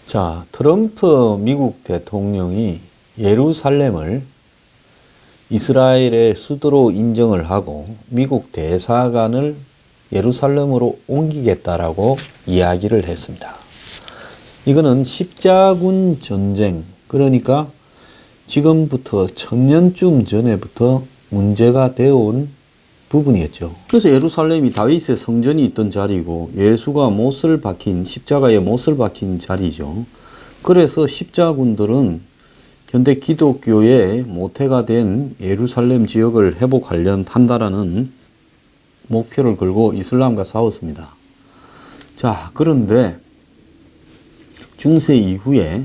자, 트럼프 미국 대통령이 예루살렘을 이스라엘의 수도로 인정을 하고 미국 대사관을 예루살렘으로 옮기겠다라고 이야기를 했습니다. 이거는 십자군 전쟁, 그러니까 지금부터 1000년쯤 전에부터 문제가 되어온 부분이었죠. 그래서 예루살렘이 다윗의 성전이 있던 자리고 예수가 못을 박힌, 십자가에 못을 박힌 자리죠. 그래서 십자군들은 현대 기독교의 모태가 된 예루살렘 지역을 회복하려한다라는 목표를 걸고 이슬람과 싸웠습니다. 자, 그런데 중세 이후에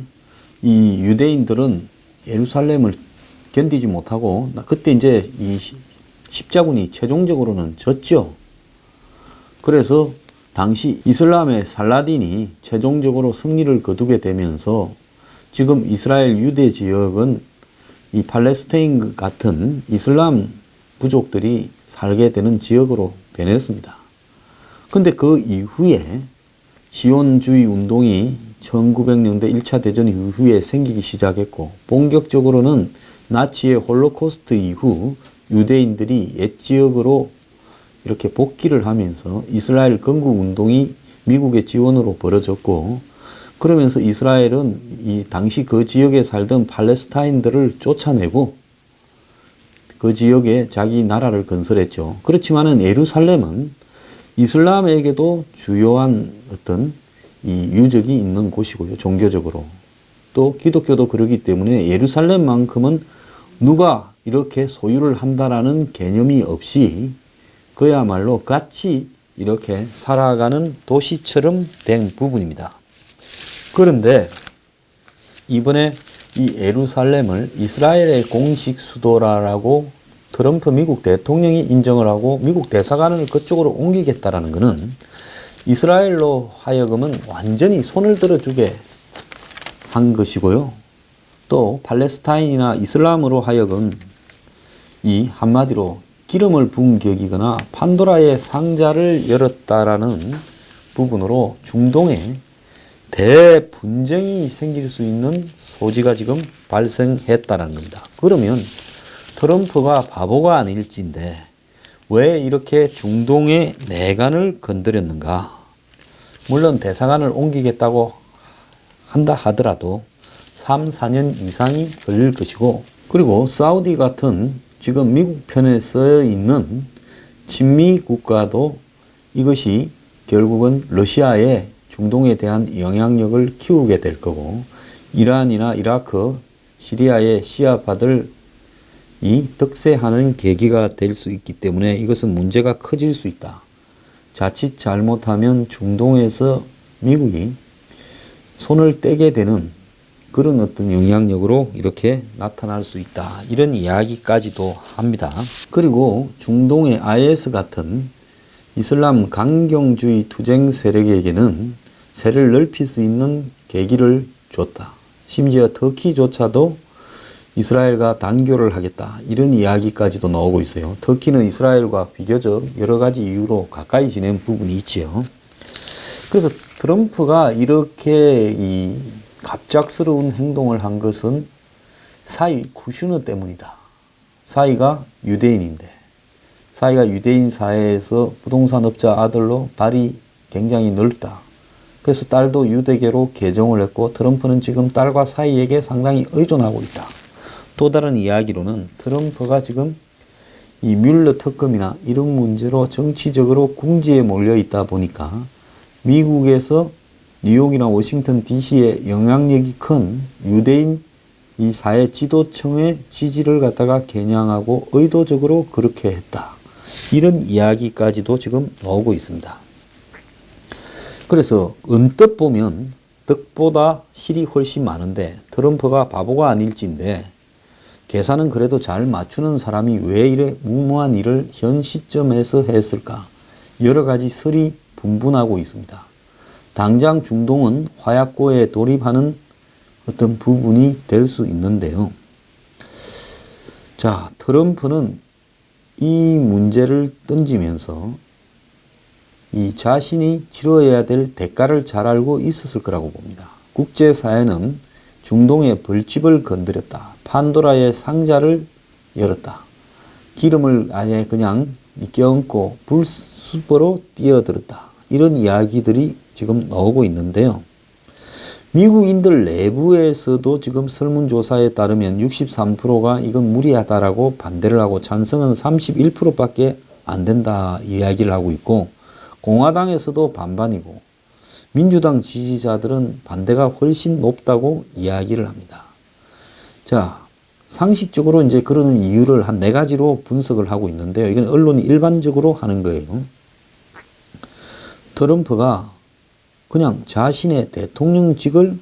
이 유대인들은 예루살렘을 견디지 못하고 그때 이제 이 십자군이 최종적으로는 졌죠. 그래서 당시 이슬람의 살라딘이 최종적으로 승리를 거두게 되면서 지금 이스라엘 유대 지역은 이 팔레스타인 같은 이슬람 부족들이 살게 되는 지역으로 변했습니다. 근데 그 이후에 시온주의 운동이 1900년대 1차 대전 이후에 생기기 시작했고 본격적으로는 나치의 홀로코스트 이후 유대인들이 옛 지역으로 이렇게 복귀를 하면서 이스라엘 건국 운동이 미국의 지원으로 벌어졌고 그러면서 이스라엘은 이 당시 그 지역에 살던 팔레스타인들을 쫓아내고 그 지역에 자기 나라를 건설했죠. 그렇지만은 예루살렘은 이슬람에게도 주요한 어떤 이 유적이 있는 곳이고요. 종교적으로. 또 기독교도 그러기 때문에 예루살렘만큼은 누가 이렇게 소유를 한다라는 개념이 없이 그야말로 같이 이렇게 살아가는 도시처럼 된 부분입니다. 그런데 이번에 이 예루살렘을 이스라엘의 공식 수도라고 트럼프 미국 대통령이 인정을 하고 미국 대사관을 그쪽으로 옮기겠다라는 것은 이스라엘로 하여금은 완전히 손을 들어주게 한 것이고요. 또 팔레스타인이나 이슬람으로 하여금 이 한마디로 기름을 부은 격이거나 판도라의 상자를 열었다라는 부분으로 중동에 대분쟁이 생길 수 있는 소지가 지금 발생했다는 겁니다. 그러면 트럼프가 바보가 아닐진데 왜 이렇게 중동의 내관을 건드렸는가? 물론 대사관을 옮기겠다고 한다 하더라도 3, 4년 이상이 걸릴 것이고 그리고 사우디 같은 지금 미국 편에 서 있는 친미 국가도 이것이 결국은 러시아의 중동에 대한 영향력을 키우게 될 거고 이란이나 이라크, 시리아의 시아파들 이 득세하는 계기가 될 수 있기 때문에 이것은 문제가 커질 수 있다. 자칫 잘못하면 중동에서 미국이 손을 떼게 되는 그런 어떤 영향력으로 이렇게 나타날 수 있다. 이런 이야기까지도 합니다. 그리고 중동의 IS 같은 이슬람 강경주의 투쟁 세력에게는 세를 넓힐 수 있는 계기를 줬다. 심지어 터키조차도 이스라엘과 단교를 하겠다. 이런 이야기까지도 나오고 있어요. 터키는 이스라엘과 비교적 여러 가지 이유로 가까이 지낸 부분이 있지요. 그래서 트럼프가 이렇게 이 갑작스러운 행동을 한 것은 사이 쿠슈너 때문이다. 사이가 유대인인데 사이가 유대인 사회에서 부동산업자 아들로 발이 굉장히 넓다. 그래서 딸도 유대계로 개종을 했고 트럼프는 지금 딸과 사이에게 상당히 의존하고 있다. 또 다른 이야기로는 트럼프가 지금 이 뮬러 특검이나 이런 문제로 정치적으로 궁지에 몰려 있다 보니까 미국에서 뉴욕이나 워싱턴 DC의 영향력이 큰 유대인 이 사회 지도층의 지지를 갖다가 겨냥하고 의도적으로 그렇게 했다. 이런 이야기까지도 지금 나오고 있습니다. 그래서 언뜻 보면 득보다 실이 훨씬 많은데 트럼프가 바보가 아닐진데 계산은 그래도 잘 맞추는 사람이 왜 이래 무모한 일을 현 시점에서 했을까? 여러 가지 설이 분분하고 있습니다. 당장 중동은 화약고에 돌입하는 어떤 부분이 될 수 있는데요. 자, 트럼프는 이 문제를 던지면서 이 자신이 치러야 될 대가를 잘 알고 있었을 거라고 봅니다. 국제사회는 중동의 벌집을 건드렸다. 판도라의 상자를 열었다. 기름을 아예 그냥 껴얹고 불수보로 뛰어들었다. 이런 이야기들이 지금 나오고 있는데요. 미국인들 내부에서도 지금 설문조사에 따르면 63%가 이건 무리하다라고 반대를 하고 찬성은 31%밖에 안 된다 이야기를 하고 있고, 공화당에서도 반반이고 민주당 지지자들은 반대가 훨씬 높다고 이야기를 합니다. 자, 상식적으로 이제 그러는 이유를 한 4가지로 분석을 하고 있는데요. 이건 언론이 일반적으로 하는 거예요. 트럼프가 그냥 자신의 대통령직을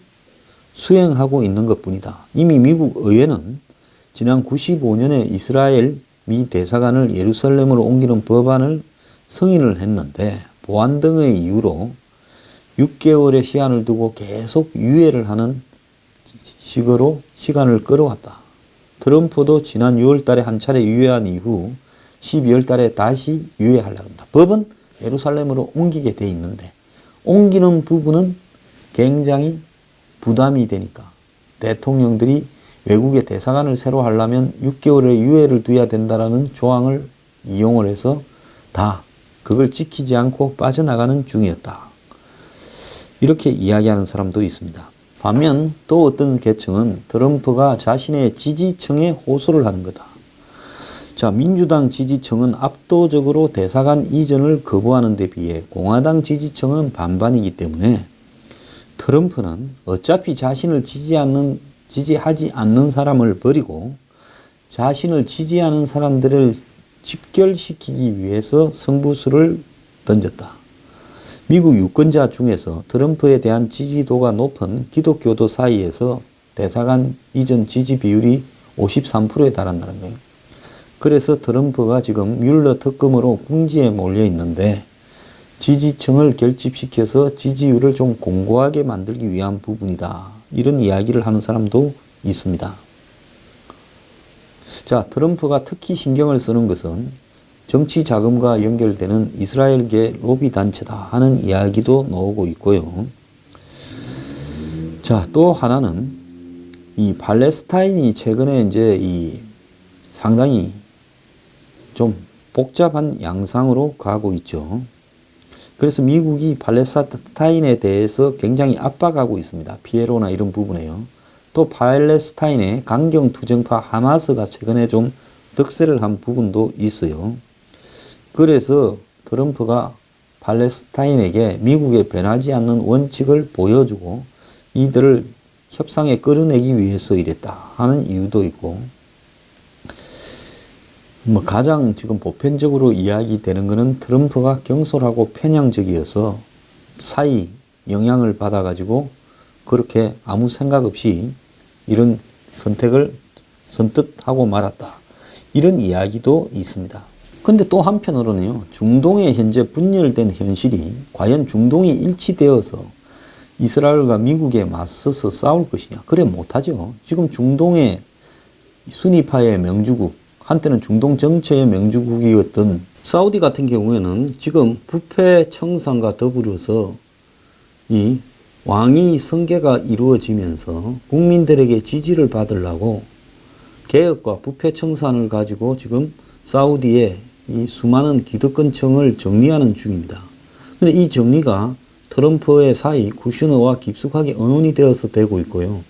수행하고 있는 것뿐이다. 이미 미국 의회는 지난 95년에 이스라엘 미 대사관을 예루살렘으로 옮기는 법안을 승인을 했는데, 보안 등의 이유로 6개월의 시한을 두고 계속 유예를 하는 식으로 시간을 끌어왔다. 트럼프도 지난 6월 달에 한 차례 유예한 이후 12월 달에 다시 유예하려고 합니다. 법은 예루살렘으로 옮기게 돼 있는데 옮기는 부분은 굉장히 부담이 되니까 대통령들이 외국의 대사관을 새로 하려면 6개월의 유예를 두어야 된다라는 조항을 이용을 해서 다 그걸 지키지 않고 빠져나가는 중이었다. 이렇게 이야기하는 사람도 있습니다. 반면 또 어떤 계층은 트럼프가 자신의 지지층에 호소를 하는 거다. 자, 민주당 지지층은 압도적으로 대사관 이전을 거부하는 데 비해 공화당 지지층은 반반이기 때문에 트럼프는 어차피 자신을 지지하지 않는 사람을 버리고 자신을 지지하는 사람들을 집결시키기 위해서 승부수를 던졌다. 미국 유권자 중에서 트럼프에 대한 지지도가 높은 기독교도 사이에서 대사관 이전 지지 비율이 53%에 달한다는 거예요. 그래서 트럼프가 지금 뮬러 특검으로 궁지에 몰려 있는데 지지층을 결집시켜서 지지율을 좀 공고하게 만들기 위한 부분이다. 이런 이야기를 하는 사람도 있습니다. 자, 트럼프가 특히 신경을 쓰는 것은 정치 자금과 연결되는 이스라엘계 로비 단체다 하는 이야기도 나오고 있고요. 자, 또 하나는 이 팔레스타인이 최근에 이제 상당히 좀 복잡한 양상으로 가고 있죠. 그래서 미국이 팔레스타인에 대해서 굉장히 압박하고 있습니다. 피에로나 이런 부분에요. 또 팔레스타인의 강경투쟁파 하마스가 최근에 좀 득세를 한 부분도 있어요. 그래서 트럼프가 팔레스타인에게 미국에 변하지 않는 원칙을 보여주고 이들을 협상에 끌어내기 위해서 이랬다 하는 이유도 있고, 가장 지금 보편적으로 이야기되는 것은 트럼프가 경솔하고 편향적이어서 사이 영향을 받아가지고 그렇게 아무 생각 없이 이런 선택을 선뜻 하고 말았다. 이런 이야기도 있습니다. 근데 또 한편으로는요, 중동에 현재 분열된 현실이 과연 중동이 일치되어서 이스라엘과 미국에 맞서서 싸울 것이냐? 그래 못하죠. 지금 중동의 수니파의 명주국, 한때는 중동 전체의 명주국이었던 사우디 같은 경우에는 지금 부패 청산과 더불어서 이 왕위 승계가 이루어지면서 국민들에게 지지를 받으려고 개혁과 부패 청산을 가지고 지금 사우디의 이 수많은 기득권층을 정리하는 중입니다. 근데 이 정리가 트럼프의 사이 쿠슈너와 깊숙하게 언론이 되어서 되고 있고요.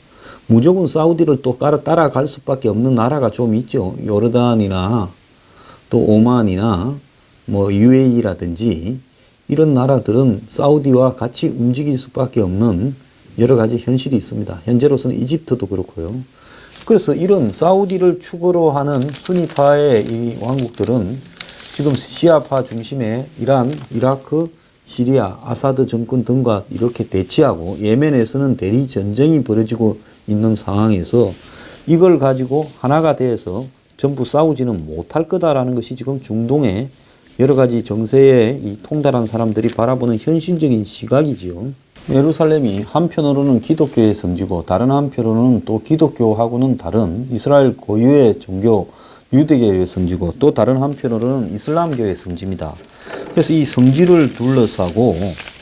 무조건 사우디를 또 따라갈 수밖에 없는 나라가 좀 있죠. 요르단이나 또 오만이나 뭐 UAE라든지 이런 나라들은 사우디와 같이 움직일 수밖에 없는 여러 가지 현실이 있습니다. 현재로서는 이집트도 그렇고요. 그래서 이런 사우디를 축으로 하는 수니파의 이 왕국들은 지금 시아파 중심의 이란, 이라크, 시리아, 아사드 정권 등과 이렇게 대치하고 예멘에서는 대리 전쟁이 벌어지고 있는 상황에서 이걸 가지고 하나가 돼서 전부 싸우지는 못할 거다라는 것이 지금 중동의 여러 가지 정세에 이 통달한 사람들이 바라보는 현실적인 시각이지요. 예루살렘이 한편으로는 기독교의 성지고 다른 한편으로는 또 기독교하고는 다른 이스라엘 고유의 종교 유대교의 성지고 또 다른 한편으로는 이슬람교의 성지입니다. 그래서 이 성지를 둘러싸고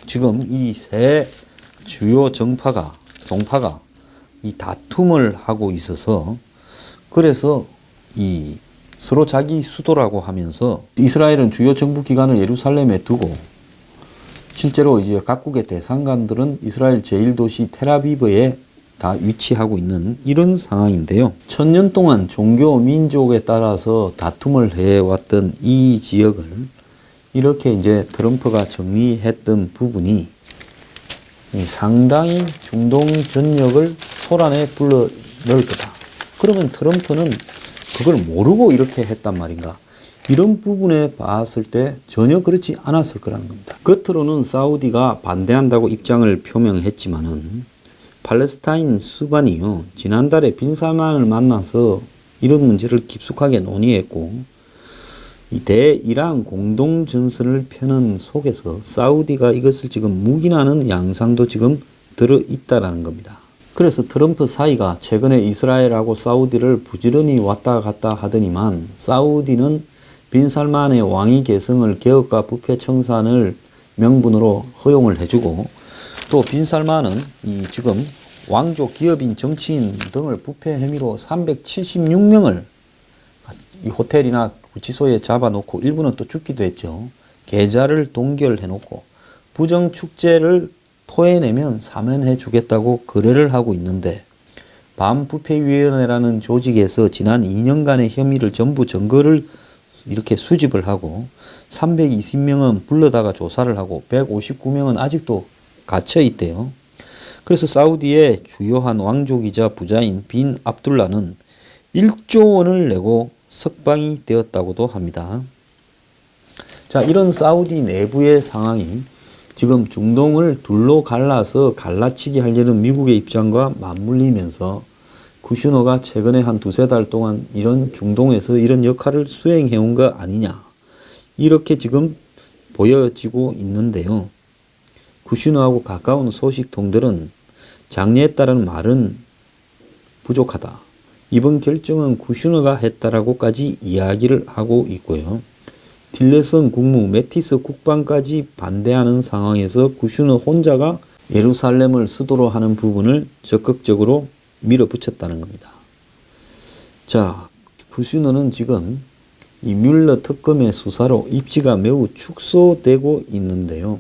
지금 이 세 주요 정파가 종파가 이 다툼을 하고 있어서 그래서 이 서로 자기 수도라고 하면서 이스라엘은 주요 정부 기관을 예루살렘에 두고 실제로 이제 각국의 대상관들은 이스라엘 제1도시 텔아비브에 다 위치하고 있는 이런 상황인데요. 1000년 동안 종교 민족에 따라서 다툼을 해왔던 이 지역을 이렇게 이제 트럼프가 정리했던 부분이 상당히 중동 전역을 소란에 불러 넣을 거다. 그러면 트럼프는 그걸 모르고 이렇게 했단 말인가? 이런 부분에 봤을 때 전혀 그렇지 않았을 거라는 겁니다. 겉으로는 사우디가 반대한다고 입장을 표명했지만은 팔레스타인 수반이요, 지난달에 빈 살만을 만나서 이런 문제를 깊숙하게 논의했고, 이 대이란 공동전선을 펴는 속에서 사우디가 이것을 지금 묵인하는 양상도 지금 들어있다라는 겁니다. 그래서 트럼프 사이가 최근에 이스라엘하고 사우디를 부지런히 왔다 갔다 하더니만 사우디는 빈 살만의 왕위 계승을 개혁과 부패 청산을 명분으로 허용을 해주고 또 빈 살만은 이 지금 왕족, 기업인, 정치인 등을 부패 혐의로 376명을 이 호텔이나 구치소에 잡아놓고 일부는 또 죽기도 했죠. 계좌를 동결해놓고 부정축제를 토해내면 사면해 주겠다고 거래를 하고 있는데 반부패위원회라는 조직에서 지난 2년간의 혐의를 전부 증거를 이렇게 수집을 하고 320명은 불러다가 조사를 하고 159명은 아직도 갇혀 있대요. 그래서 사우디의 주요한 왕족이자 부자인 빈 압둘라는 1조 원을 내고 석방이 되었다고도 합니다. 자, 이런 사우디 내부의 상황이 지금 중동을 둘로 갈라서 갈라치기 하려는 미국의 입장과 맞물리면서 쿠슈너가 최근에 한 두세 달 동안 이런 중동에서 이런 역할을 수행해온 거 아니냐, 이렇게 지금 보여지고 있는데요. 쿠슈너하고 가까운 소식통들은 장려했다는 말은 부족하다. 이번 결정은 쿠슈너가 했다라고까지 이야기를 하고 있고요. 틸레슨 국무, 매티스 국방까지 반대하는 상황에서 쿠슈너 혼자가 예루살렘을 수도로 하는 부분을 적극적으로 밀어붙였다는 겁니다. 자, 쿠슈너는 지금 이 뮬러 특검의 수사로 입지가 매우 축소되고 있는데요.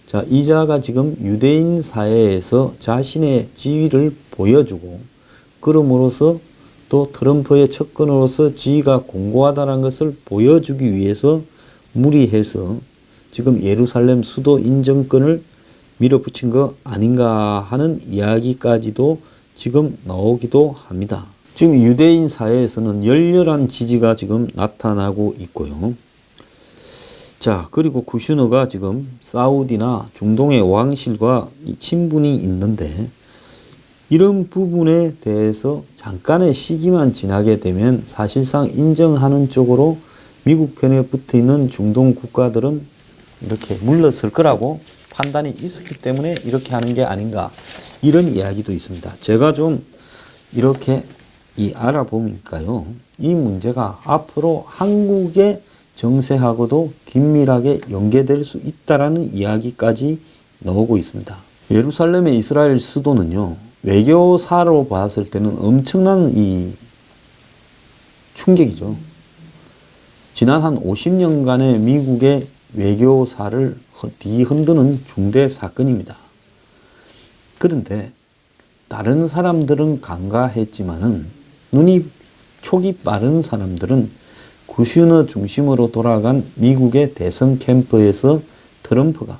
자, 이자가 지금 유대인 사회에서 자신의 지위를 보여주고 그럼으로써 또 트럼프의 측근으로서 지위가 공고하다는 것을 보여주기 위해서 무리해서 지금 예루살렘 수도 인정권을 밀어붙인 거 아닌가 하는 이야기까지도 지금 나오기도 합니다. 지금 유대인 사회에서는 열렬한 지지가 지금 나타나고 있고요. 자, 그리고 쿠슈너가 지금 사우디나 중동의 왕실과 친분이 있는데 이런 부분에 대해서 잠깐의 시기만 지나게 되면 사실상 인정하는 쪽으로 미국 편에 붙어 있는 중동 국가들은 이렇게 물러설 거라고 판단이 있었기 때문에 이렇게 하는 게 아닌가, 이런 이야기도 있습니다. 제가 좀 이렇게 알아보니까요, 이 문제가 앞으로 한국의 정세하고도 긴밀하게 연계될 수 있다라는 이야기까지 나오고 있습니다. 예루살렘의 이스라엘 수도는요, 외교사로 봤을 때는 엄청난 이 충격이죠. 지난 한 50년간의 미국의 외교사를 뒤흔드는 중대 사건입니다. 그런데 다른 사람들은 간과했지만은 눈이 촉이 빠른 사람들은 쿠슈너 중심으로 돌아간 미국의 대선 캠프에서 트럼프가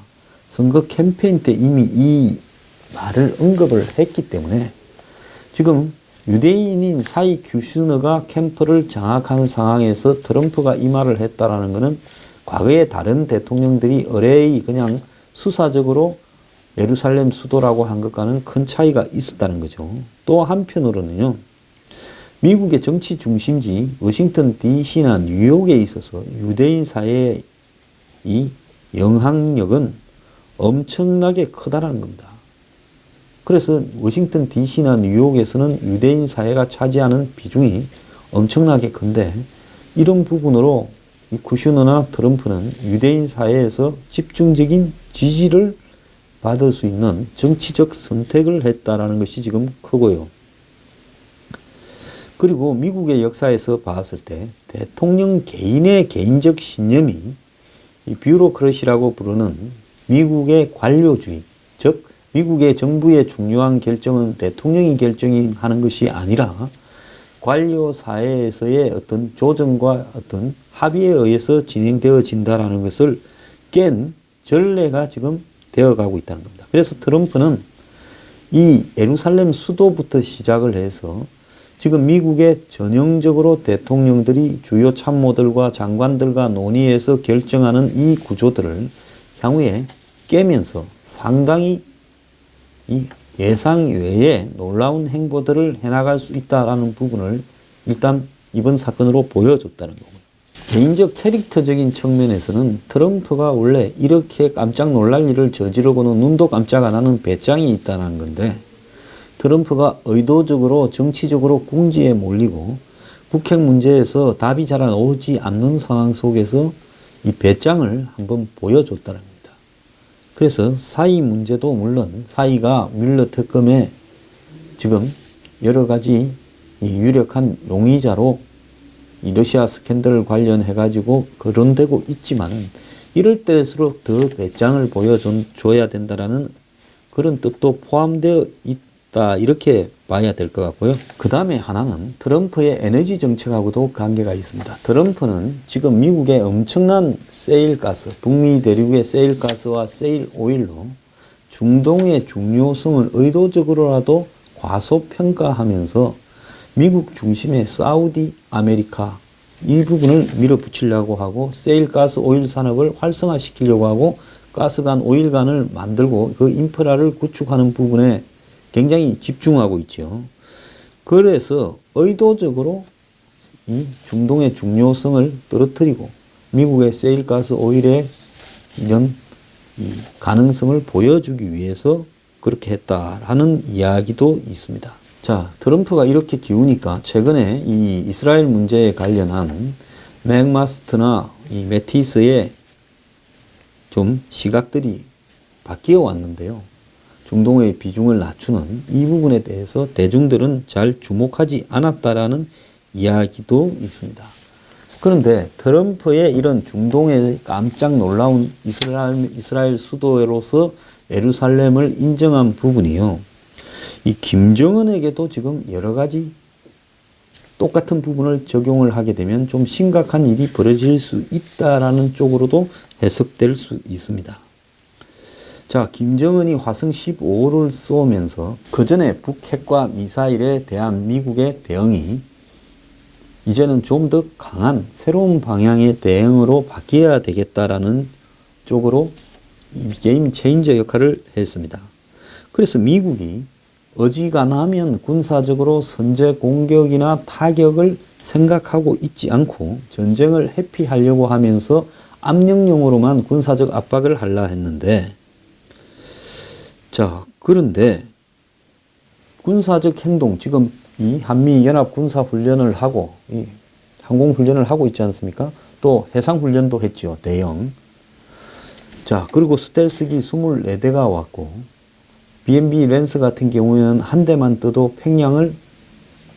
선거 캠페인 때 이미 이 말을 언급을 했기 때문에 지금 유대인인 사이 쿠슈너가 캠프를 장악하는 상황에서 트럼프가 이 말을 했다라는 것은 과거에 다른 대통령들이 의뢰의 그냥 수사적으로 예루살렘 수도라고 한 것과는 큰 차이가 있었다는 거죠. 또 한편으로는요, 미국의 정치 중심지 워싱턴 DC나 뉴욕에 있어서 유대인 사회의 이 영향력은 엄청나게 크다라는 겁니다. 그래서 워싱턴 DC나 뉴욕에서는 유대인 사회가 차지하는 비중이 엄청나게 큰데 이런 부분으로 이 쿠슈너나 트럼프는 유대인 사회에서 집중적인 지지를 받을 수 있는 정치적 선택을 했다라는 것이 지금 크고요. 그리고 미국의 역사에서 봤을 때 대통령 개인의 개인적 신념이 이 뷰로크러시라고 부르는 미국의 관료주의, 즉 미국의 정부의 중요한 결정은 대통령이 결정하는 것이 아니라 관료 사회에서의 어떤 조정과 어떤 합의에 의해서 진행되어진다라는 것을 깬 전례가 지금 되어가고 있다는 겁니다. 그래서 트럼프는 이 예루살렘 수도부터 시작을 해서 지금 미국의 전형적으로 대통령들이 주요 참모들과 장관들과 논의해서 결정하는 이 구조들을 향후에 깨면서 상당히 이 예상 외에 놀라운 행보들을 해나갈 수 있다는 부분을 일단 이번 사건으로 보여줬다는 거고요. 개인적 캐릭터적인 측면에서는 트럼프가 원래 이렇게 깜짝 놀랄 일을 저지르고는 눈도 깜짝 안 하는 배짱이 있다는 건데, 트럼프가 의도적으로 정치적으로 궁지에 몰리고 북핵 문제에서 답이 잘 나오지 않는 상황 속에서 이 배짱을 한번 보여줬다는 겁니다. 그래서 사이 문제도 물론 사이가 뮬러 특검에 지금 여러 가지 이 유력한 용의자로 이 러시아 스캔들 관련해 가지고 거론되고 있지만은 이럴 때일수록 더 배짱을 보여줘야 된다라는 그런 뜻도 포함되어 있다, 이렇게 봐야 될 것 같고요. 그 다음에 하나는 트럼프의 에너지 정책하고도 관계가 있습니다. 트럼프는 지금 미국의 엄청난 세일가스, 북미 대륙의 세일가스와 세일오일로 중동의 중요성을 의도적으로라도 과소평가하면서 미국 중심의 사우디 아메리카 이 부분을 밀어붙이려고 하고 세일가스 오일 산업을 활성화시키려고 하고 가스관 오일관을 만들고 그 인프라를 구축하는 부분에 굉장히 집중하고 있죠. 그래서 의도적으로 이 중동의 중요성을 떨어뜨리고 미국의 세일가스 오일의 이런 이 가능성을 보여주기 위해서 그렇게 했다라는 이야기도 있습니다. 자, 트럼프가 이렇게 기우니까 최근에 이 이스라엘 문제에 관련한 맥마스터나 이 매티스의 좀 시각들이 바뀌어 왔는데요. 중동의 비중을 낮추는 이 부분에 대해서 대중들은 잘 주목하지 않았다라는 이야기도 있습니다. 그런데 트럼프의 이런 중동의 깜짝 놀라운 이스라엘 수도로서 예루살렘을 인정한 부분이요. 이 김정은에게도 지금 여러 가지 똑같은 부분을 적용을 하게 되면 좀 심각한 일이 벌어질 수 있다라는 쪽으로도 해석될 수 있습니다. 자, 김정은이 화성 15호를 쏘면서 그 전에 북핵과 미사일에 대한 미국의 대응이 이제는 좀 더 강한 새로운 방향의 대응으로 바뀌어야 되겠다라는 쪽으로 게임 체인저 역할을 했습니다. 그래서 미국이 어지간하면 군사적으로 선제 공격이나 타격을 생각하고 있지 않고 전쟁을 회피하려고 하면서 압력용으로만 군사적 압박을 하려 했는데, 자, 그런데 군사적 행동, 지금 이 한미연합 군사훈련을 하고 이 항공훈련을 하고 있지 않습니까? 또 해상훈련도 했죠, 대형. 자, 그리고 스텔스기 24대가 왔고 B&B 랜스 같은 경우에는 한 대만 떠도 평양을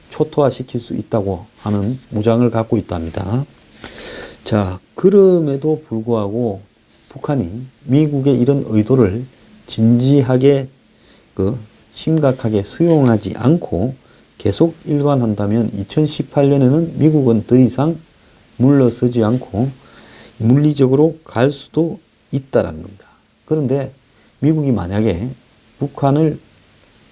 초토화시킬 수 있다고 하는 무장을 갖고 있답니다. 자, 그럼에도 불구하고 북한이 미국의 이런 의도를 진지하게 심각하게 수용하지 않고 계속 일관한다면 2018년에는 미국은 더 이상 물러서지 않고 물리적으로 갈 수도 있다라는 겁니다. 그런데 미국이 만약에 북한을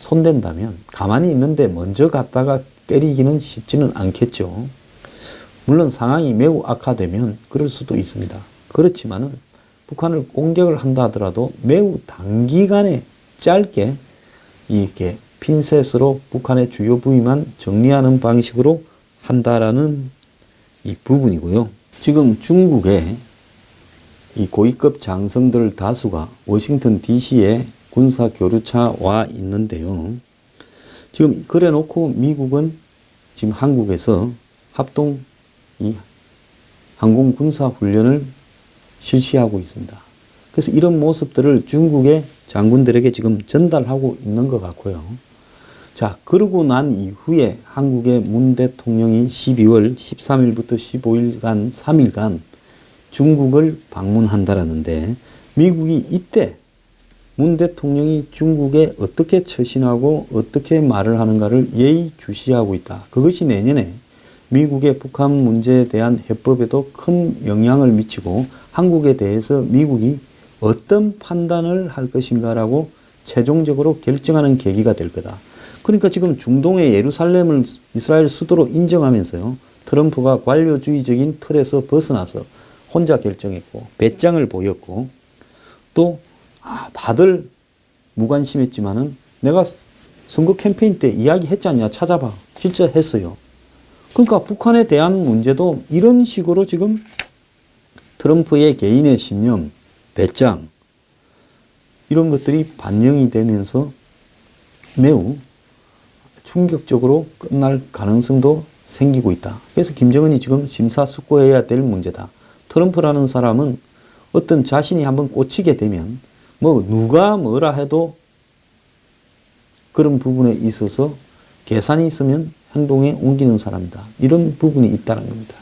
손댄다면 가만히 있는데 먼저 갔다가 때리기는 쉽지는 않겠죠. 물론 상황이 매우 악화되면 그럴 수도 있습니다. 그렇지만은 북한을 공격을 한다 하더라도 매우 단기간에 짧게 이렇게 핀셋으로 북한의 주요 부위만 정리하는 방식으로 한다라는 이 부분이고요. 지금 중국의 이 고위급 장성들 다수가 워싱턴 DC에 군사 교류차 와 있는데요. 지금 그래 놓고 미국은 지금 한국에서 합동 이 항공 군사 훈련을 실시하고 있습니다. 그래서 이런 모습들을 중국의 장군들에게 지금 전달하고 있는 것 같고요. 자, 그러고 난 이후에 한국의 문 대통령이 12월 13일부터 15일간, 3일간 중국을 방문한다라는데, 미국이 이때 문 대통령이 중국에 어떻게 처신하고 어떻게 말을 하는가를 예의주시하고 있다. 그것이 내년에 미국의 북한 문제에 대한 해법에도 큰 영향을 미치고 한국에 대해서 미국이 어떤 판단을 할 것인가라고 최종적으로 결정하는 계기가 될 거다. 그러니까 지금 중동의 예루살렘을 이스라엘 수도로 인정하면서요, 트럼프가 관료주의적인 틀에서 벗어나서 혼자 결정했고 배짱을 보였고, 또 다들 무관심했지만은 내가 선거 캠페인 때 이야기했지 않냐, 찾아봐. 진짜 했어요. 그러니까 북한에 대한 문제도 이런 식으로 지금 트럼프의 개인의 신념, 배짱, 이런 것들이 반영이 되면서 매우 충격적으로 끝날 가능성도 생기고 있다. 그래서 김정은이 지금 심사숙고해야 될 문제다. 트럼프라는 사람은 어떤 자신이 한번 꽂히게 되면 뭐 누가 뭐라 해도 그런 부분에 있어서 계산이 있으면 행동에 옮기는 사람이다. 이런 부분이 있다는 겁니다.